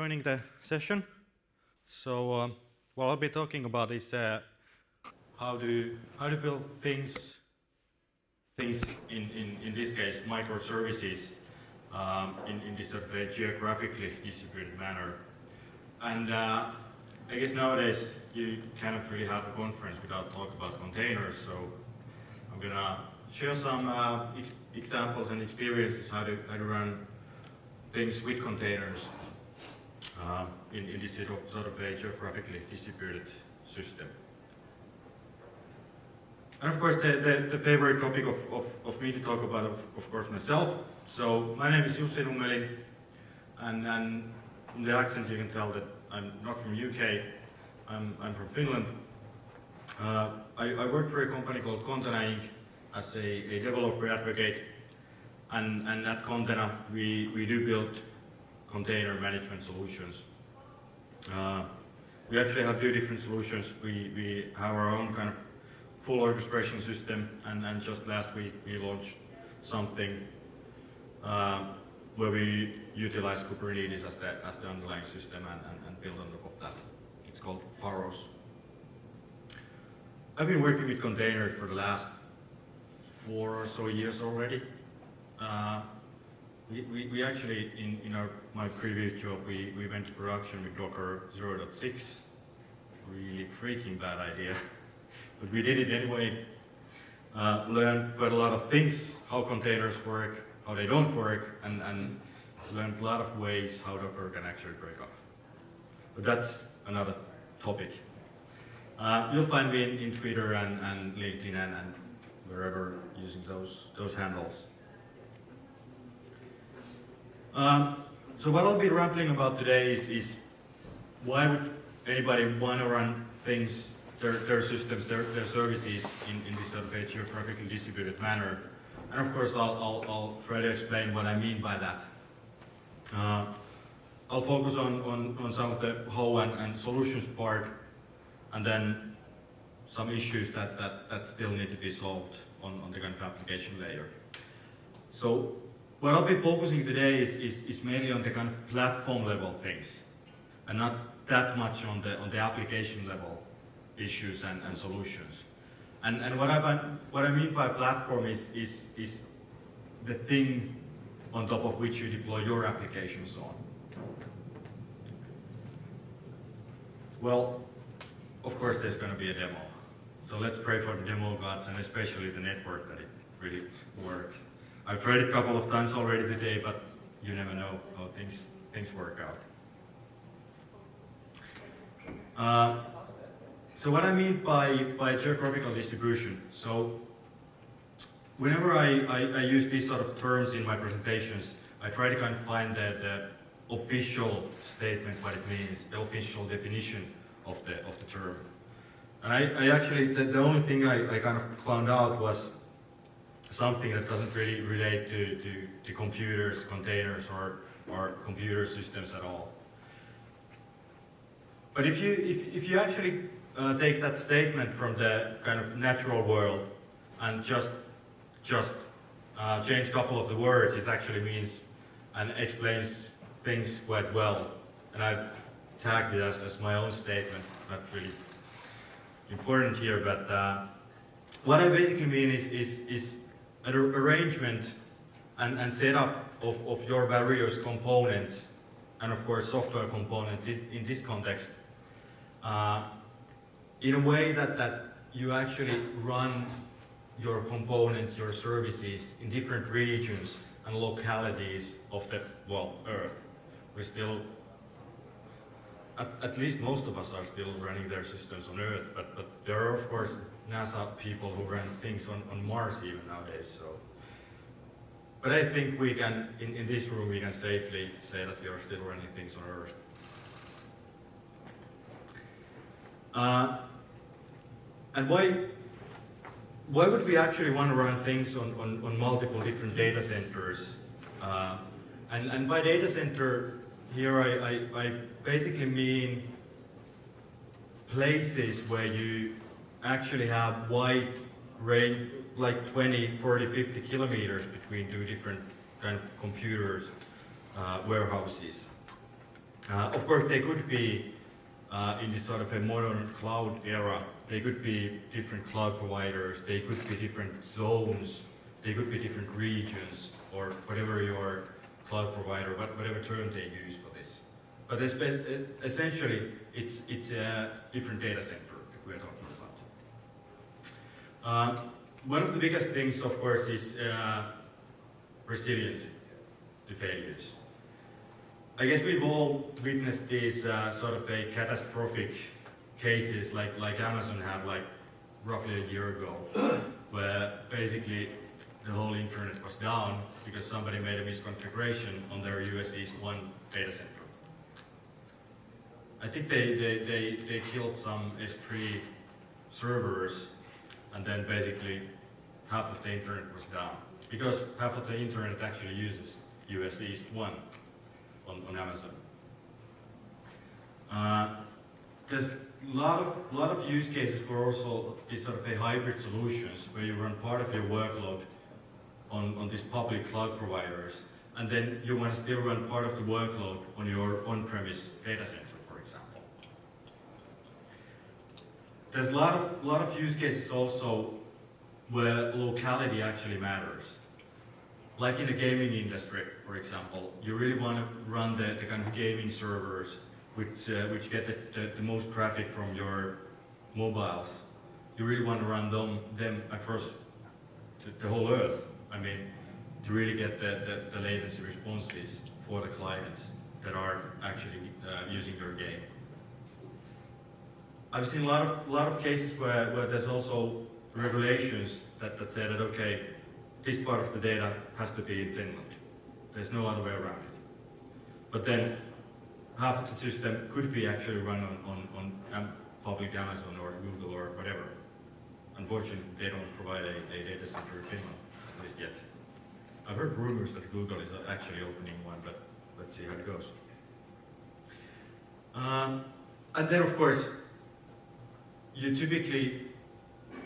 joining the session. So what I'll be talking about is how to build things in this case microservices in this sort of a geographically distributed manner. And I guess nowadays you cannot really have a conference without talk about containers. So I'm gonna share some examples and experiences how to run things with containers in this sort of a geographically distributed system. And of course, the favorite topic of me to talk about, of course, myself. So my name is Jussi Nummelin, and from the accent you can tell that I'm not from UK. I'm from Finland. I work for a company called Contena Inc. as a developer advocate, and at Contena we do build container management solutions. We actually have two different solutions. We have our own kind of full orchestration system, and just last week we launched something where we utilize Kubernetes as the underlying system and build on top of that. It's called Pharos. I've been working with containers for the last 4 or so years already. We actually, in my previous job, we went to production with Docker 0.6. Really freaking bad idea. But we did it anyway. Learned quite a lot of things, how containers work, how they don't work, and learned a lot of ways how Docker can actually break off. But that's another topic. You'll find me in Twitter and LinkedIn and wherever using those handles. So what I'll be rambling about today is why would anybody want to run things, their systems, their services in this sort of a geographically distributed manner. And of course I'll try to explain what I mean by that. I'll focus on some of the how and solutions part, and then some issues that still need to be solved on the kind of application layer. So what I'll be focusing today is mainly on the kind of platform level things, and not that much on the application level issues and solutions. And what I mean by platform is the thing on top of which you deploy your applications on. Well, of course there's going to be a demo. So let's pray for the demo gods, and especially the network, that it really works. I've tried it a couple of times already today, but you never know how things work out. So what I mean by geographical distribution, so whenever I use these sort of terms in my presentations, I try to kind of find the official statement, what it means, the official definition of the term. And I actually, the only thing I kind of found out was something that doesn't really relate to computers, containers, or computer systems at all. But if you actually take that statement from the kind of natural world and just change a couple of the words, it actually means and explains things quite well. And I've tagged it as my own statement, not really important here, but what I basically mean is an arrangement and setup of your various components, and of course software components in this context, in a way that you actually run your components, your services in different regions and localities of the, well, Earth. We're still, at least most of us are still running their systems on Earth, but there are of course NASA people who run things on Mars even nowadays. So, but I think we can, in this room, we can safely say that we are still running things on Earth. And why would we actually want to run things on multiple different data centers? And by data center here, I basically mean places where you actually have wide range, like 20, 40, 50 kilometers between two different kind of computers, warehouses. Of course, they could be in this sort of a modern cloud era, they could be different cloud providers, they could be different zones, they could be different regions, or whatever your cloud provider, whatever term they use for this. But essentially, it's a different data center that we're talking about. One of the biggest things, of course, is resiliency to failures. I guess we've all witnessed these sort of a catastrophic cases like Amazon had like roughly a year ago, where basically the whole internet was down because somebody made a misconfiguration on their US East 1 data center. I think they killed some S3 servers, and then basically half of the internet was down, because half of the internet actually uses US East 1 on Amazon. There's a lot of use cases for also these sort of a hybrid solutions where you run part of your workload on these public cloud providers, and then you want to still run part of the workload on your on-premise data center, for example. There's a lot of use cases also where locality actually matters. Like in the gaming industry, for example, you really want to run the kind of gaming servers which get the most traffic from your mobiles. You really want to run them across the whole earth. I mean, to really get the latency responses for the clients that are actually using your game. I've seen a lot of cases where there's also regulations that say that, okay, this part of the data has to be in Finland. There's no other way around it. But then half of the system could be actually run on public Amazon or Google or whatever. Unfortunately, they don't provide a data center in Finland, at least yet. I've heard rumors that Google is actually opening one, but let's see how it goes. And then, of course, you typically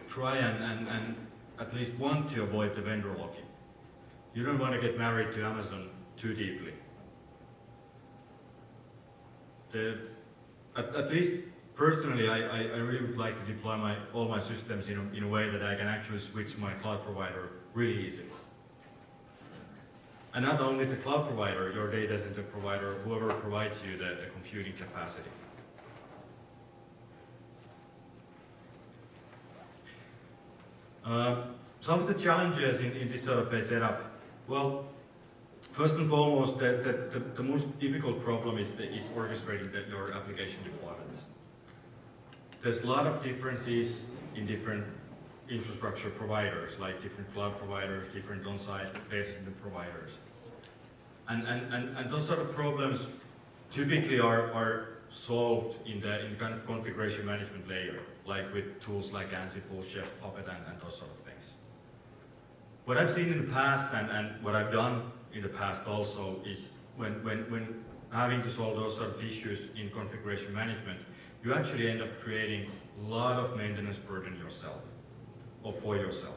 try and at least want to avoid the vendor locking. You don't want to get married to Amazon too deeply. At least personally, I really would like to deploy all my systems in a way that I can actually switch my cloud provider really easily. And not only the cloud provider, your data center provider, whoever provides you the computing capacity. Some of the challenges in this sort of a setup, well, first and foremost, the most difficult problem is orchestrating your application deployments. There's a lot of differences in different infrastructure providers, like different cloud providers, different on-site data center providers. And those sort of problems typically are solved in the kind of configuration management layer, like with tools like Ansible, Chef, Puppet, and those sort of things. What I've seen in the past and what I've done in the past also is when having to solve those sort of issues in configuration management, you actually end up creating a lot of maintenance burden yourself, or for yourself.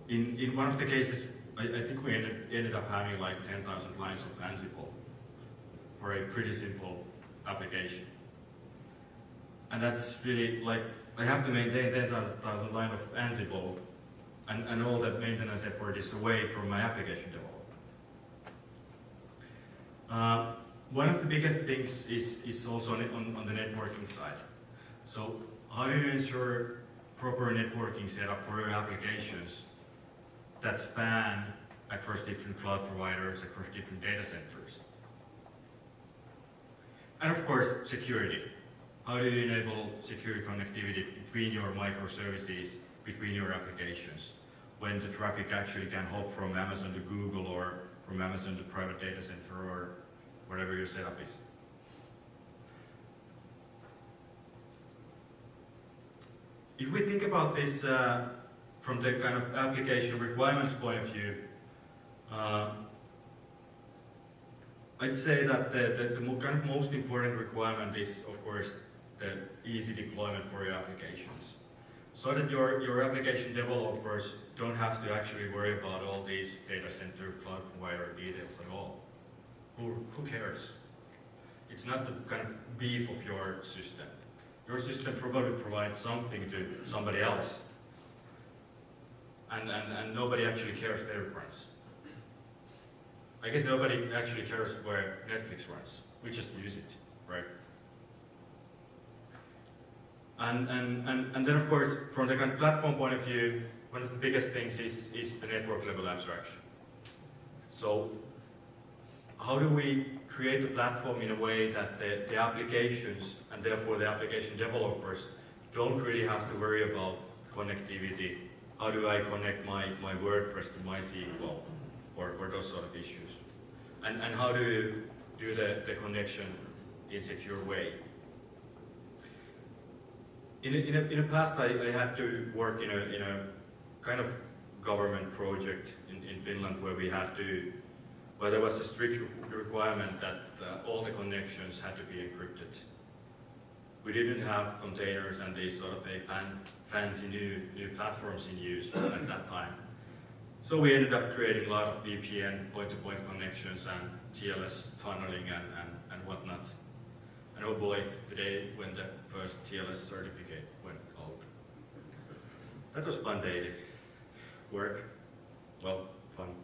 In one of the cases, I think we ended up having like 10,000 lines of Ansible for a pretty simple application. And that's really like, I have to maintain 10,000 lines of Ansible, and all that maintenance effort is away from my application development. One of the biggest things is also on the networking side. So how do you ensure proper networking setup for your applications that span across different cloud providers, across different data centers? And of course, security. How do you enable secure connectivity between your microservices, between your applications, when the traffic actually can hop from Amazon to Google or from Amazon to private data center or whatever your setup is? If we think about this from the kind of application requirements point of view, I'd say that the kind of most important requirement is, of course, the easy deployment for your applications, so that your application developers don't have to actually worry about all these data center cloud provider details at all. who cares? It's not the kind of beef of your system. Your system probably provides something to somebody else. And nobody actually cares where it runs. I guess nobody actually cares where Netflix runs. We just use it, right? And then of course, from the kind of platform point of view, one of the biggest things is the network level abstraction. So how do we create a platform in a way that the applications, and therefore the application developers, don't really have to worry about connectivity? How do I connect my WordPress to MySQL, or those sort of issues? And how do you do the connection in a secure way? In the past, I had to work in a kind of government project in Finland where there was a strict requirement that all the connections had to be encrypted. We didn't have containers and these sort of fancy new platforms in use at that time. So we ended up creating a lot of VPN point-to-point connections and TLS tunneling and whatnot. And oh boy, the day when the first TLS certificate went out. That was fun day. Work, well, fun.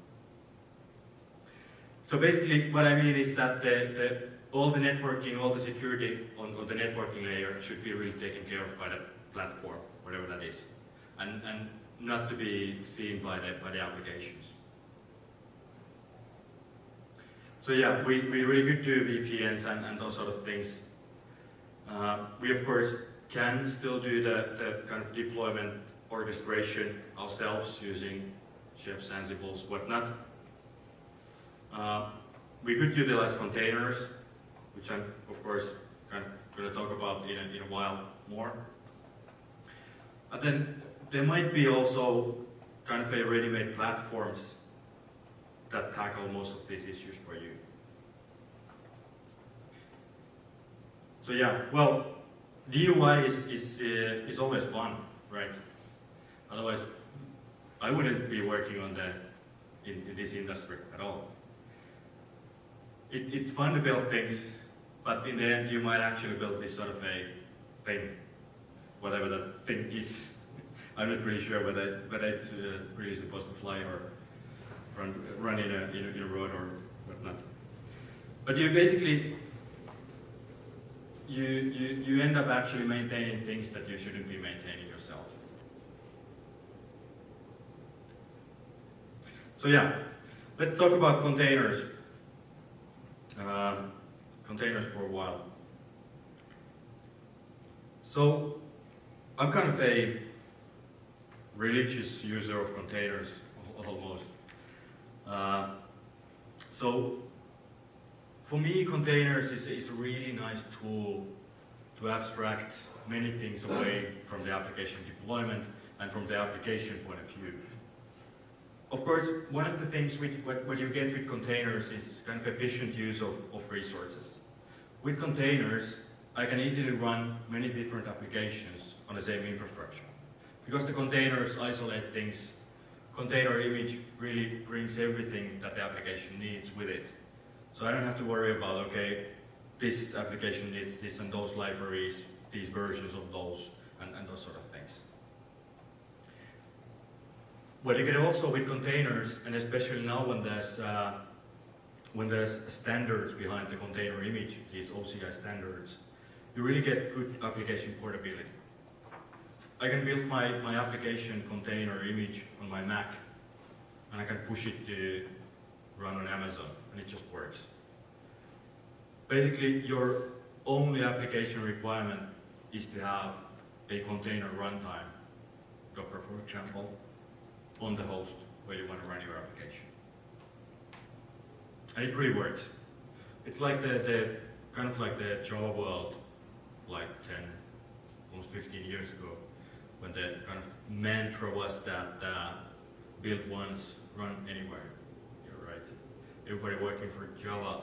So basically what I mean is that all the networking, all the security on the networking layer should be really taken care of by the platform, whatever that is, and not to be seen by the applications. So yeah, we really could do VPNs and those sort of things. We of course can still do the kind of deployment orchestration ourselves using Chefs, Ansibles, whatnot. We could utilize containers, which I'm of course kind of going to talk about in a while more. And then there might be also kind of a ready-made platforms that tackle most of these issues for you. So yeah, well, DUI is always fun, right? Otherwise, I wouldn't be working on in this industry at all. It's fun to build things, but in the end, you might actually build this sort of a thing, whatever that thing is. I'm not really sure whether it's really supposed to fly or run in a road or whatnot. But you basically you end up actually maintaining things that you shouldn't be maintaining yourself. So yeah, let's talk about containers. Containers for a while. So I'm kind of a religious user of containers, almost. So for me, containers is a really nice tool to abstract many things away from the application deployment and from the application point of view. Of course, one of the things what you get with containers is kind of efficient use of resources. With containers, I can easily run many different applications on the same infrastructure. Because the containers isolate things, container image really brings everything that the application needs with it. So I don't have to worry about, okay, this application needs this and those libraries, these versions of those, and those sort of things. What you get also with containers, and especially now when there's standards behind the container image, these OCI standards, you really get good application portability. I can build my application container image on my Mac, and I can push it to run on Amazon, and it just works. Basically, your only application requirement is to have a container runtime, Docker for example, on the host where you want to run your application. And it really works. It's like the kind of like the Java world, like 10, almost 15 years ago, when the kind of mantra was that build once, run anywhere. You're right. Everybody working for Java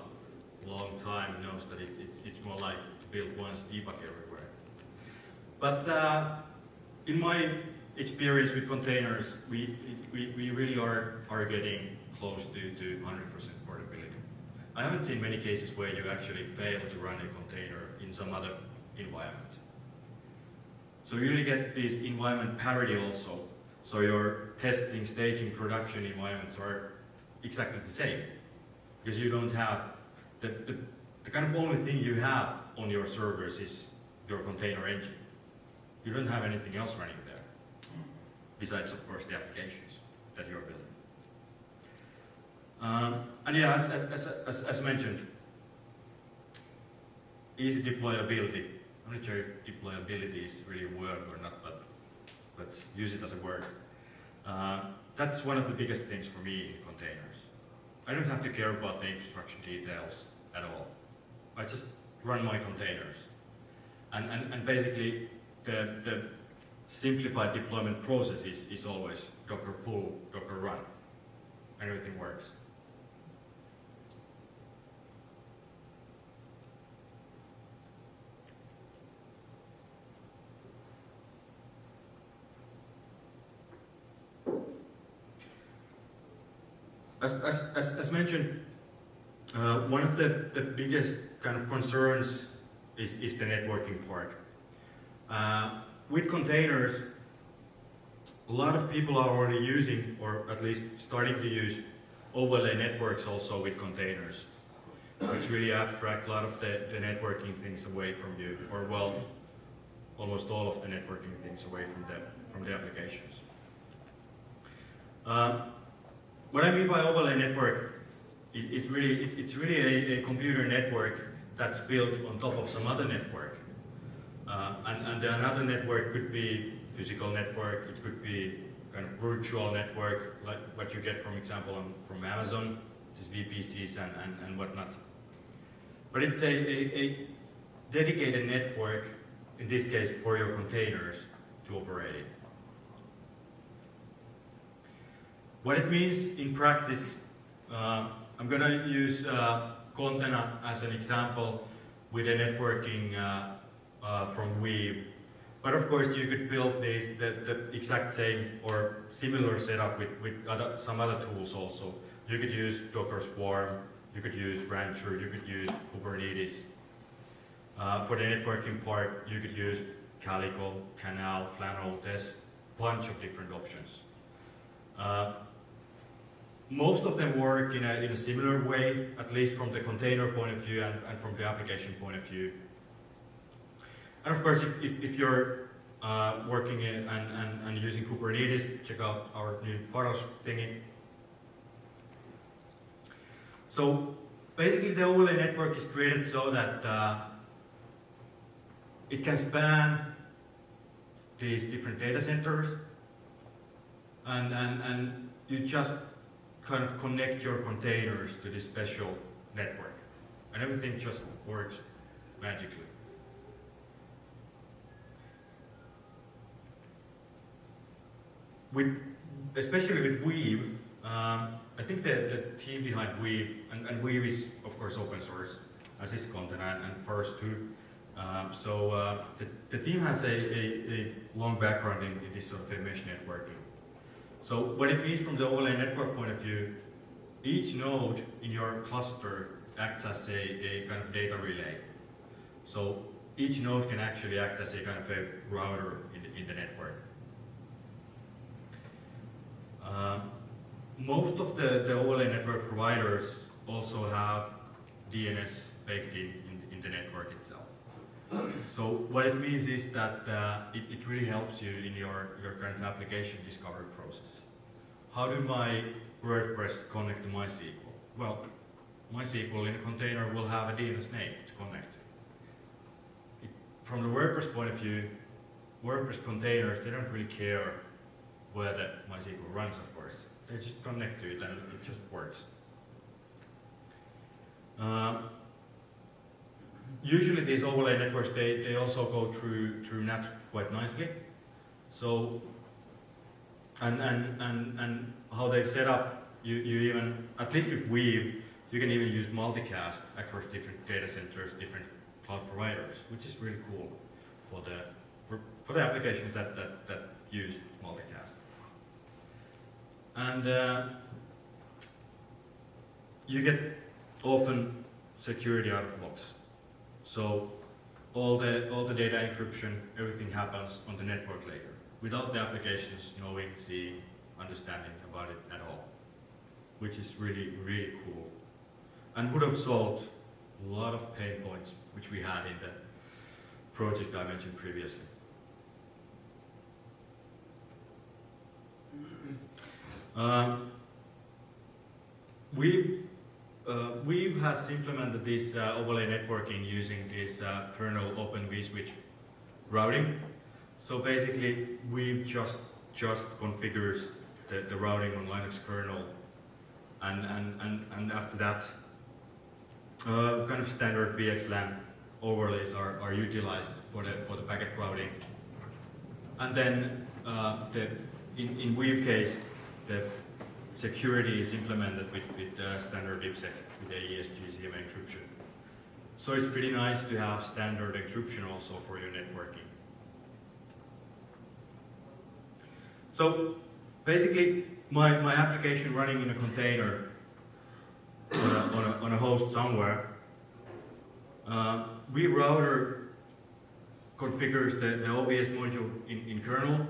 a long time knows that it's more like build once, debug everywhere. But in my experience with containers, we really are getting close to 100% portability. I haven't seen many cases where you actually fail to run a container in some other environment. So you really get this environment parity also. So your testing, staging, production environments are exactly the same. Because you don't have, the kind of only thing you have on your servers is your container engine. You don't have anything else running there, besides, of course, the applications that you're building. And yeah, as mentioned, easy deployability. I'm not sure if deployability is really a word or not, but let's use it as a word. That's one of the biggest things for me in containers. I don't have to care about the infrastructure details at all. I just run my containers. And basically, the simplified deployment process is always Docker pull, Docker run, and everything works. As mentioned, one of the biggest kind of concerns is the networking part. With containers, a lot of people are already using, or at least starting to use, overlay networks also with containers, which really abstract a lot of the networking things away from you, or well, almost all of the networking things away from the applications. What I mean by overlay network it's really a computer network that's built on top of some other network. And another network could be physical network, it could be kind of virtual network, like what you get, from example, from Amazon, these VPCs and whatnot. But it's a dedicated network, in this case for your containers, to operate in. What it means in practice, I'm going to use Container as an example with a networking from Weave. But of course you could build the exact same or similar setup with some other tools also. You could use Docker Swarm, you could use Rancher, you could use Kubernetes. For the networking part, you could use Calico, Canal, Flannel. There's a bunch of different options. Most of them work in a similar way, at least from the container point of view and from the application point of view. And of course, if you're working in and using Kubernetes, check out our new Pharos thingy. So basically, the overlay network is created so that it can span these different data centers, and you just kind of connect your containers to this special network, and everything just works magically. Especially with Weave, I think the team behind Weave, and Weave is of course open source, as is Container and Pharos too. So the team has a long background in this sort of mesh networking. So what it means from the overlay network point of view, each node in your cluster acts as a kind of data relay. So each node can actually act as a kind of a router in the network. Most of the overlay network providers also have DNS baked in the network itself. So what it means is that it really helps you in your kind of application discovery process. How do my WordPress connect to MySQL? Well, MySQL in a container will have a DNS name to connect. From the WordPress point of view, WordPress containers, they don't really care where the MySQL runs, of course. They just connect to it and it just works. Usually these overlay networks, they also go through NAT quite nicely. So, and how they set up, you even, at least with Weave, you can even use multicast across different data centers, different cloud providers, which is really cool for the applications that use multicast. And you get often security out of the box. So all the data encryption, everything happens on the network layer, without the applications knowing, seeing, understanding about it at all, which is really, really cool. And would have solved a lot of pain points which we had in the project I mentioned previously. We've has implemented this overlay networking using this kernel Open vSwitch routing. So basically, we've just configures the routing on Linux kernel, and after that, kind of standard VXLAN overlays are utilized for the packet routing. And then in Weave case, the security is implemented with standard IPsec with AES GCM encryption. So it's pretty nice to have standard encryption also for your networking. So basically, my application running in a container on a host somewhere, Weave router configures the OBS module in kernel.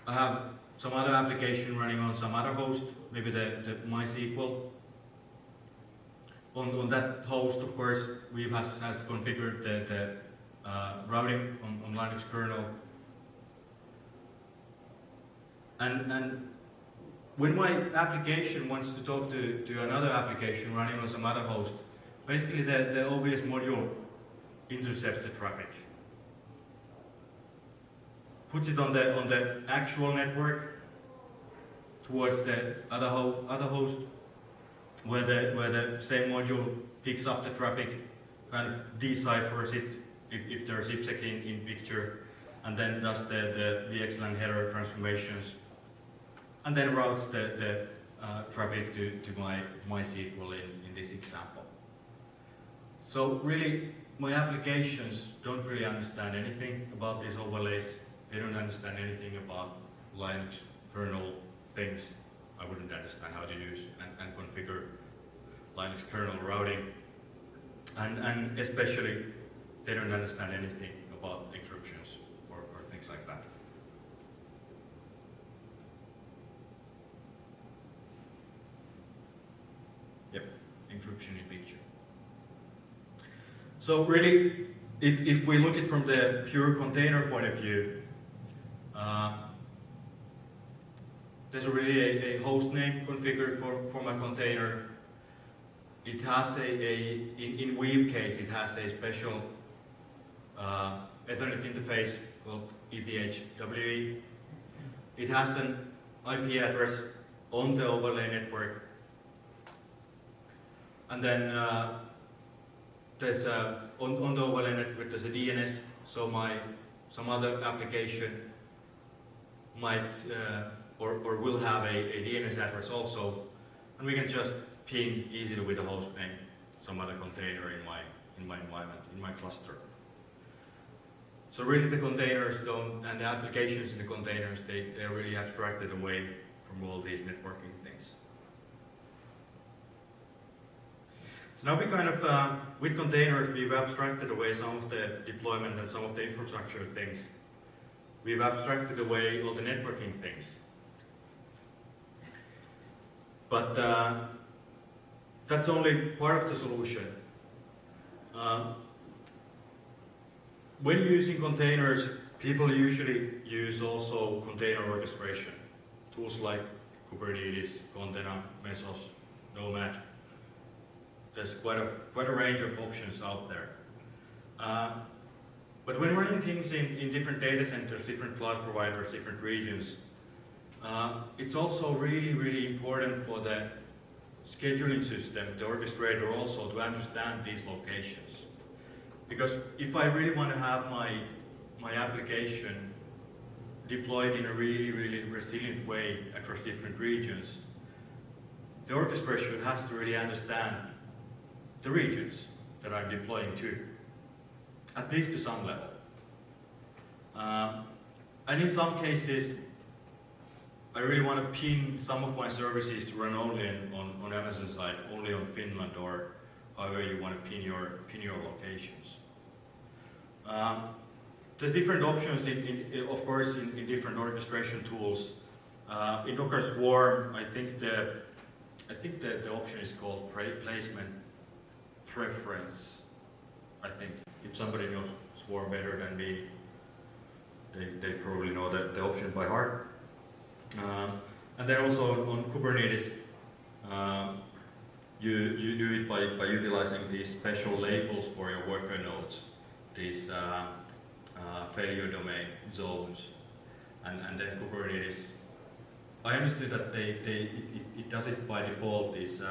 I have some other application running on some other host, maybe the MySQL. On that host, of course, Weave has configured the routing on Linux kernel. And when my application wants to talk to another application running on some other host, basically the OBS module intercepts the traffic, puts it on the actual network towards the other host, where the same module picks up the traffic, kind of deciphers it if there's IPsec in picture, and then does the VXLAN header transformations, and then routes the traffic to my MySQL in this example. So really, my applications don't really understand anything about these overlays. They don't understand anything about Linux kernel things. I wouldn't understand how to use and configure Linux kernel routing. And especially, they don't understand anything about encryptions or things like that. Yep, encryption in picture. So really, if we look at it from the pure container point of view, there's really a host name configured for my container. It has in Weave case, it has a special Ethernet interface called ETHWE. It has an IP address on the overlay network. And then there's on the overlay network there's a DNS, so some other application might or will have a DNS address also, and we can just ping easily with a host name some other container in my environment, in my cluster. So really the containers and the applications in the containers, they're really abstracted away from all these networking things. So now we kind of, with containers, we've abstracted away some of the deployment and some of the infrastructure things. We've abstracted away all the networking things. But that's only part of the solution. When using containers, people usually use also container orchestration. Tools like Kubernetes, Container, Mesos, Nomad. There's quite a range of options out there. But when running things in different data centers, different cloud providers, different regions, it's also really, really important for the scheduling system, the orchestrator also, to understand these locations. Because if I really want to have my application deployed in a really, really resilient way across different regions, the orchestration has to really understand the regions that I'm deploying to, at least to some level. And in some cases, I really want to pin some of my services to run only on Amazon side, only on Finland, or however you want to pin your locations. There's different options, of course, in different orchestration tools. In Docker Swarm, I think the option is called placement preference. I think if somebody knows Swarm better than me, they probably know the option by heart. And then also on Kubernetes, you do it by utilizing these special labels for your worker nodes, these failure domain zones, and then Kubernetes. I understood that it does it by default, this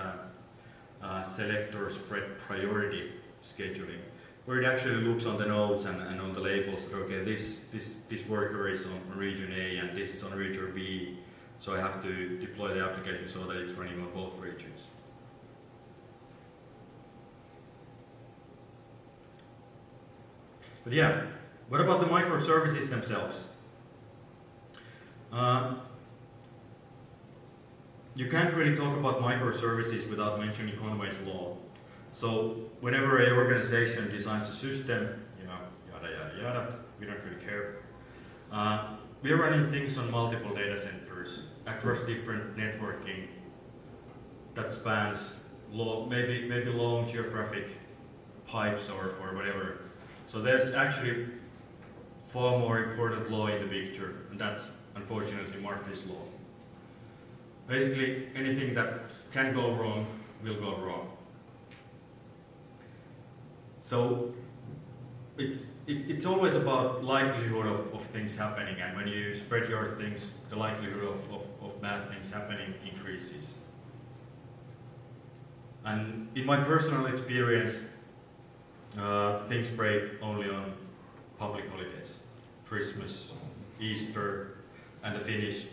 selector spread priority scheduling, where it actually looks on the nodes and on the labels that, okay, this worker is on region A and this is on region B, so I have to deploy the application so that it's running on both regions. But yeah, what about the microservices themselves? You can't really talk about microservices without mentioning Conway's law. So whenever an organization designs a system, yada yada yada, we don't really care. We're running things on multiple data centers across different networking that spans maybe long geographic pipes or whatever. So there's actually far more important law in the picture, and that's unfortunately Murphy's law. Basically, anything that can go wrong will go wrong. So it's always about likelihood of things happening, and when you spread your things, the likelihood of bad things happening increases. And in my personal experience, things break only on public holidays, Christmas, Easter, and the Finnish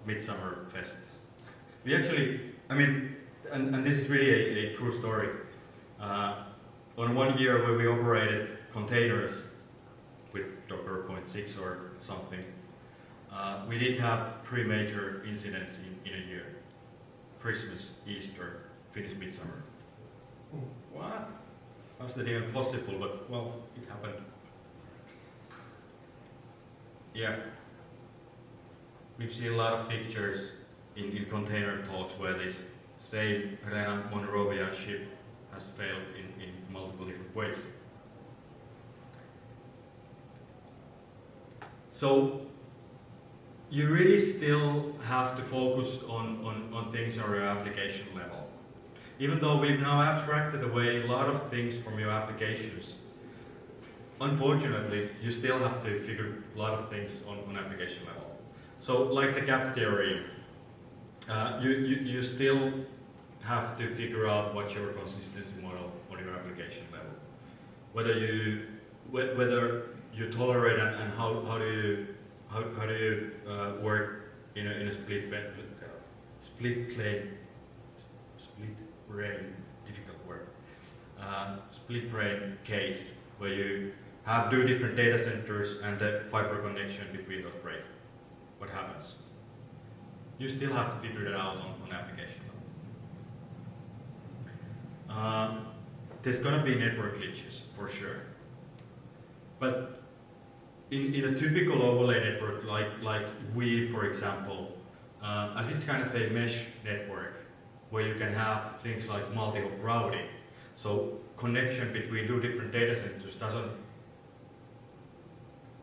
midsummer fests. We actually, and this is really a true story. On 1 year where we operated containers with Docker 0.6 or something, we did have 3 major incidents in a year. Christmas, Easter, Finnish midsummer. What? How's that even possible? But, well, it happened. Yeah. We've seen a lot of pictures in container talks where this same Renan Monrovian ship has failed in multiple different ways. So you really still have to focus on things on your application level. Even though we've now abstracted away a lot of things from your applications, unfortunately, you still have to figure a lot of things on application level. So like the gap theory, you still have to figure out what's your consistency model on your application level. Whether you tolerate and how do you work in a split brain, difficult word, split brain case where you have 2 different data centers and the fiber connection between those break. What happens? You still have to figure that out on application level. There's going to be network glitches for sure, but in a typical overlay network like we, for example, as it's kind of a mesh network where you can have things like multi-hop routing, so connection between 2 different data centers doesn't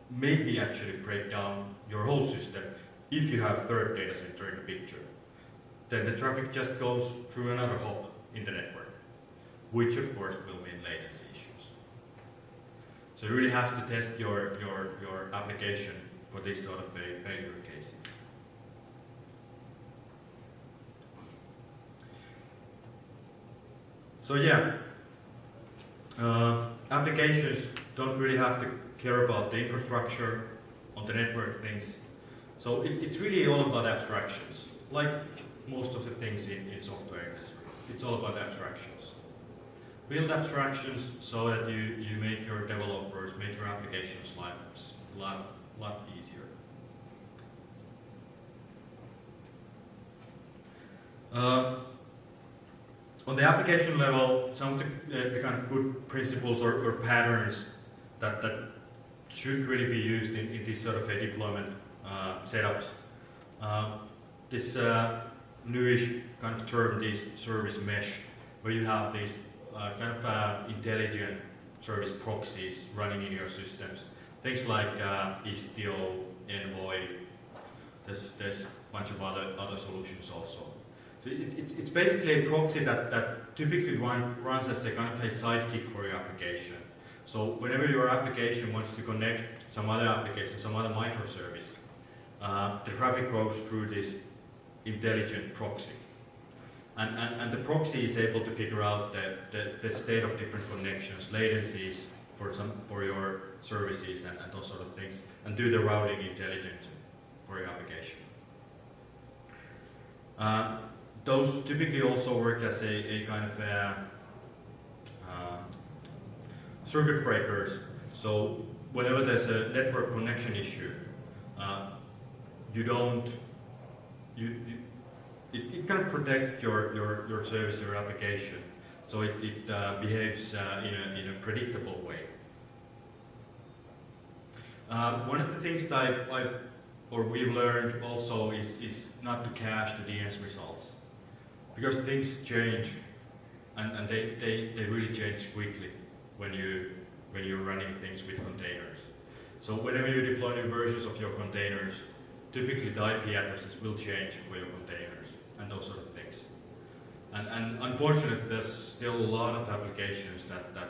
maybe actually break down your whole system. If you have 3rd data center in the picture, then the traffic just goes through another hop in the network, which of course will mean latency issues. So you really have to test your application for this sort of failure cases. So yeah, applications don't really have to care about the infrastructure on the network things. So it's really all about abstractions, like most of the things in software industry. It's all about abstractions. Build abstractions so that you make your developers, make your applications lives a lot easier. On the application level, some of the kind of good principles or patterns that should really be used in this sort of a deployment setups. This newish kind of term, this service mesh, where you have these kind of intelligent service proxies running in your systems. Things like Istio, Envoy, there's a bunch of other solutions also. So it's basically a proxy that typically runs as a kind of a sidekick for your application. So whenever your application wants to connect some other application, some other microservice, the traffic goes through this intelligent proxy. And the proxy is able to figure out the state of different connections, latencies for your services and those sort of things, and do the routing intelligently for your application. Those typically also work as a kind of circuit breakers. So whenever there's a network connection issue, it kind of protects your service, your application, so it behaves in a predictable way. One of the things that we've learned also is not to cache the DNS results, because things change, and they really change quickly when you're running things with containers. So whenever you deploy new versions of your containers, typically the IP addresses will change for your containers and those sort of things. And unfortunately, there's still a lot of applications that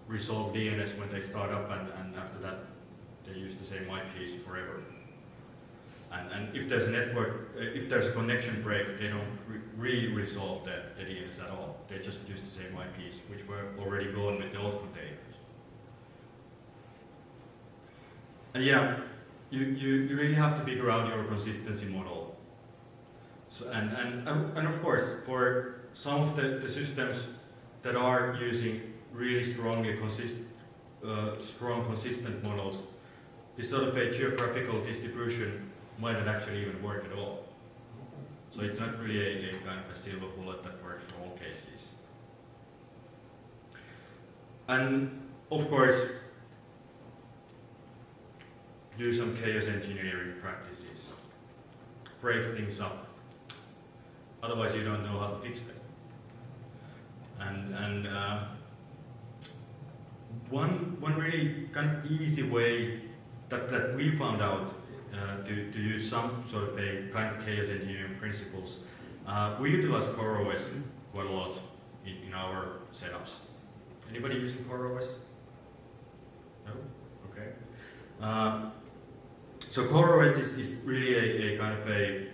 resolve DNS when they start up, and after that they use the same IPs forever. And if there's a connection break, they don't resolve the DNS at all. They just use the same IPs, which were already gone with the old containers. And yeah, you really have to figure out your consistency model. So, and of course, for some of the systems that are using really strong consistent models, this sort of a geographical distribution might not actually even work at all. So it's not really a kind of a silver bullet that works for all cases. And of course, do some chaos engineering practices. Break things up. Otherwise you don't know how to fix them. And one really kind of easy way that we found out to use some sort of a kind of chaos engineering principles, we utilize CoreOS quite a lot in our setups. Anybody using CoreOS? No? Okay. So CoreOS is really a kind of a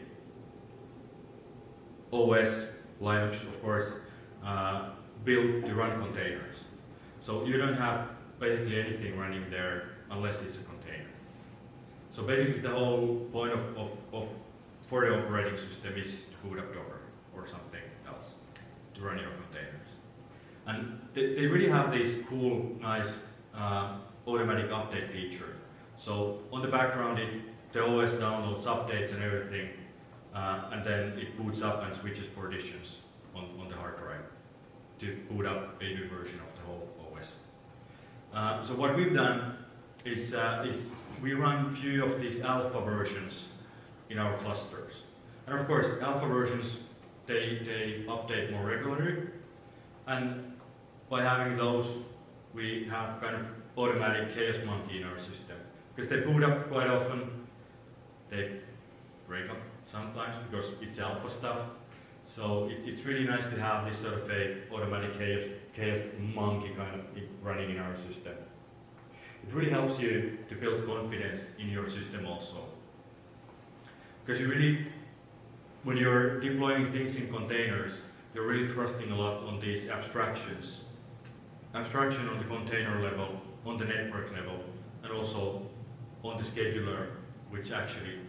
OS, Linux of course, built to run containers. So you don't have basically anything running there unless it's a container. So basically the whole point for the operating system is to boot up Docker or something else to run your containers. And they really have this cool, nice automatic update feature. So on the background, the OS downloads updates and everything, and then it boots up and switches partitions on the hard drive to boot up a new version of the whole OS. So what we've done is we run few of these alpha versions in our clusters. And of course, alpha versions, they update more regularly. And by having those, we have kind of automatic chaos monkey in our system. Because they boot up quite often, they break up sometimes because it's alpha stuff. So it's really nice to have this sort of a automatic chaos monkey kind of running in our system. It really helps you to build confidence in your system also. Because you really, when you're deploying things in containers, you're really trusting a lot on these abstractions. Abstraction on the container level, on the network level, and also on the scheduler, which actually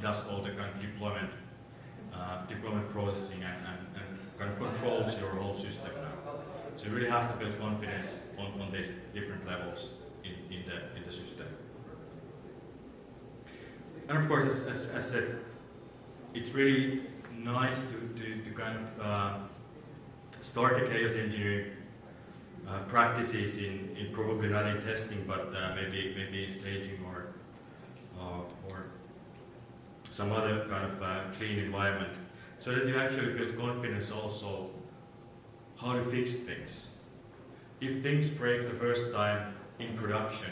does all the kind of deployment processing and kind of controls your whole system now. So you really have to build confidence on these different levels in the system. And of course, as said, it's really nice to kind of start the chaos engineering practices in probably not in testing, but maybe in staging or some other kind of clean environment, so that you actually build confidence also how to fix things. If things break the first time in production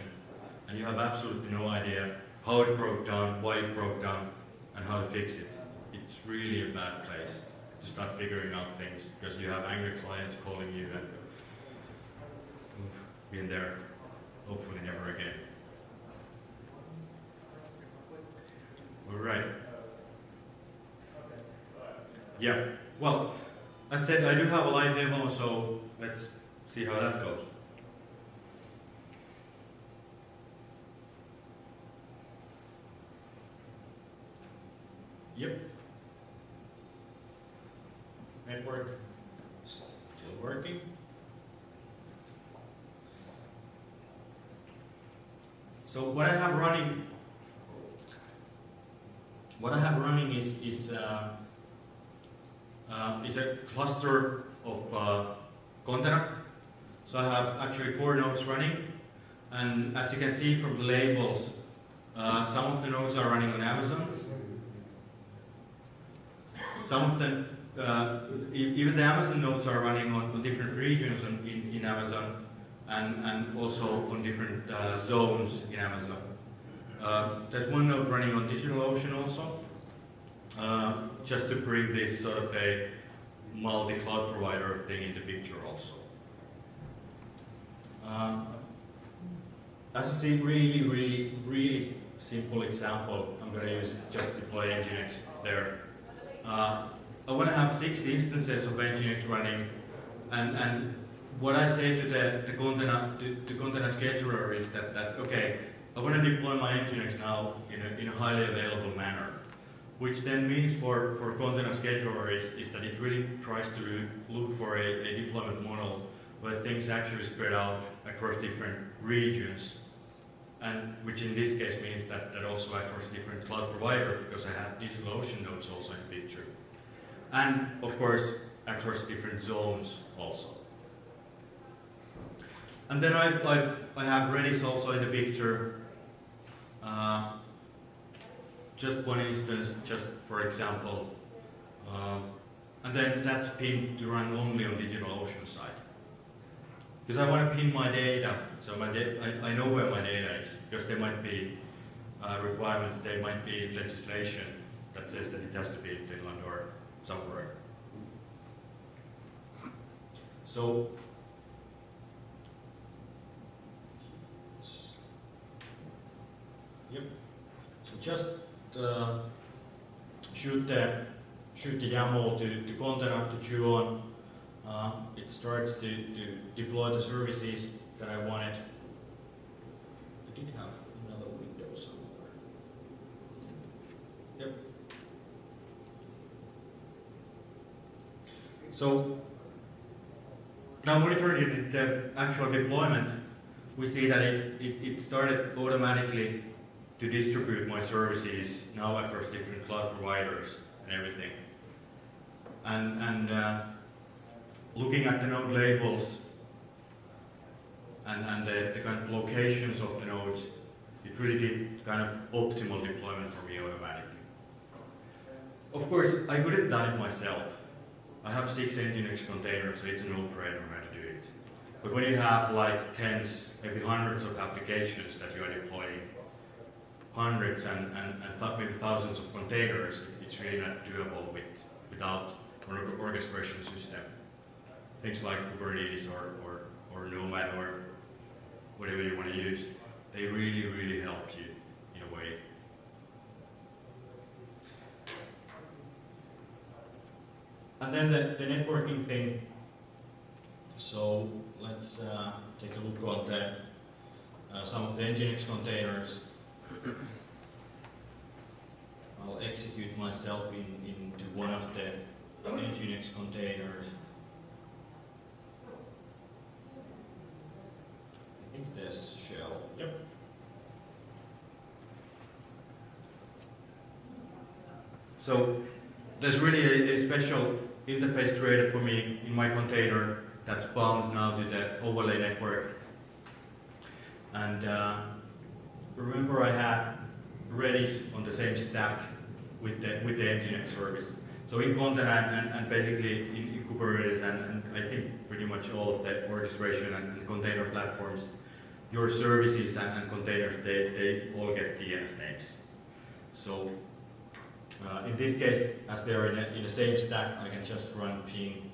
and you have absolutely no idea how it broke down, why it broke down, and how to fix it, it's really a bad place to start figuring out things, because you have angry clients calling you and you've been there, hopefully never again. All right. Yeah, well, as said, I do have a live demo, so let's see how that goes. Yep. Network still working. So what I have running is a cluster of container. So I have actually 4 nodes running, and as you can see from the labels, some of the nodes are running on Amazon. Some of them, even the Amazon nodes are running on different regions in Amazon, and also on different zones in Amazon. There's one node running on DigitalOcean also, just to bring this sort of a multi-cloud provider thing into picture also. As you see, really simple example, I'm going to use just deploy Nginx there. I want to have 6 instances of Nginx running, and what I say to the container scheduler is that okay, I want to deploy my Nginx now in a highly available manner, which then means for container scheduler is that it really tries to look for a deployment model where things actually spread out across different regions, and which in this case means that also across different cloud providers, because I have DigitalOcean nodes also in the picture, and of course across different zones also. And then I have Redis also in the picture, just one instance, just for example, and then that's pinned to run only on DigitalOcean side. Because I want to pin my data, so I know where my data is, because there might be requirements, there might be legislation that says that it has to be in Finland or somewhere. So, yep. So just shoot the YAML to container to chew on. It starts to deploy the services that I wanted. I did have another window somewhere. Yep. So now monitoring the actual deployment, we see that it started automatically to distribute my services now across different cloud providers and everything. And looking at the node labels and the kind of locations of the nodes, it really did kind of optimal deployment for me automatically. Of course, I could have done it myself. I have 6 Nginx containers, so it's a no-brainer how to do it. But when you have like tens, maybe hundreds of applications that you are deploying, hundreds and maybe thousands of containers, it's really not doable without an orchestration system. Things like Kubernetes or Nomad or whatever you want to use, they really help you in a way. And then the networking thing. So let's take a look at some of the Nginx containers. I'll execute myself into one of the Nginx containers. I think there's shell. Yep. So there's really a special interface created for me in my container that's bound now to the overlay network. And remember, I had Redis on the same stack with the Nginx service. So in container and basically in Kubernetes and I think pretty much all of the orchestration and container platforms, your services and containers, they all get DNS names. So in this case, as they are in the same stack, I can just run ping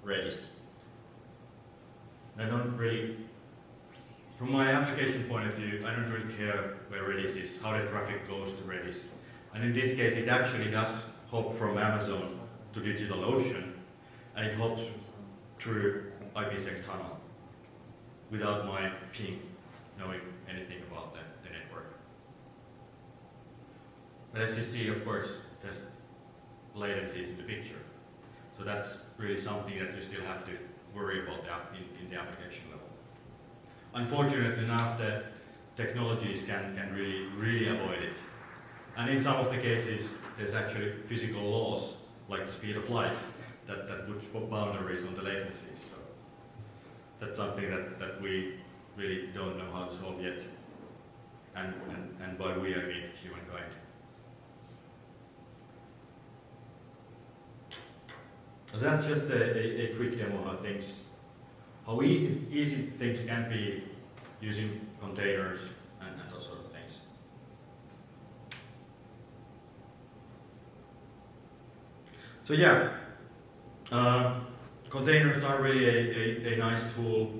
Redis. I don't really, from my application point of view, I don't really care where Redis is, how the traffic goes to Redis. And in this case, it actually does hop from Amazon to DigitalOcean, and it hops through IPsec tunnel without my ping knowing anything about the network. But as you see, of course, there's latencies in the picture. So that's really something that you still have to worry about in the application level. Unfortunately, none of the technologies can really avoid it. And in some of the cases, there's actually physical laws, like the speed of light, that would put boundaries on the latencies. So that's something that we really don't know how to solve yet. And by we, I mean humankind. So that's just a quick demo how easy things can be using containers and those sort of things. So yeah, containers are really a nice tool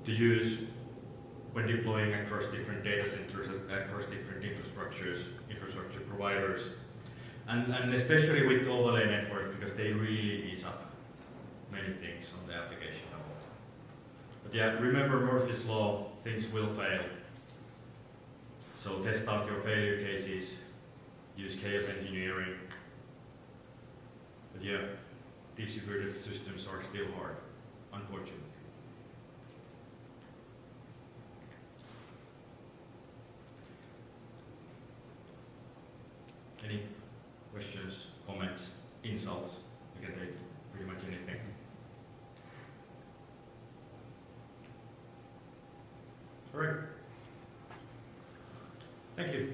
to use when deploying across different data centers, across different infrastructure providers, and especially with the overlay network, because they really ease up many things on the application level. But yeah, remember Murphy's Law, things will fail. So test out your failure cases, use chaos engineering. But yeah, distributed systems are still hard, unfortunately. Any questions, comments, insults? We can take pretty much anything. All right. Thank you.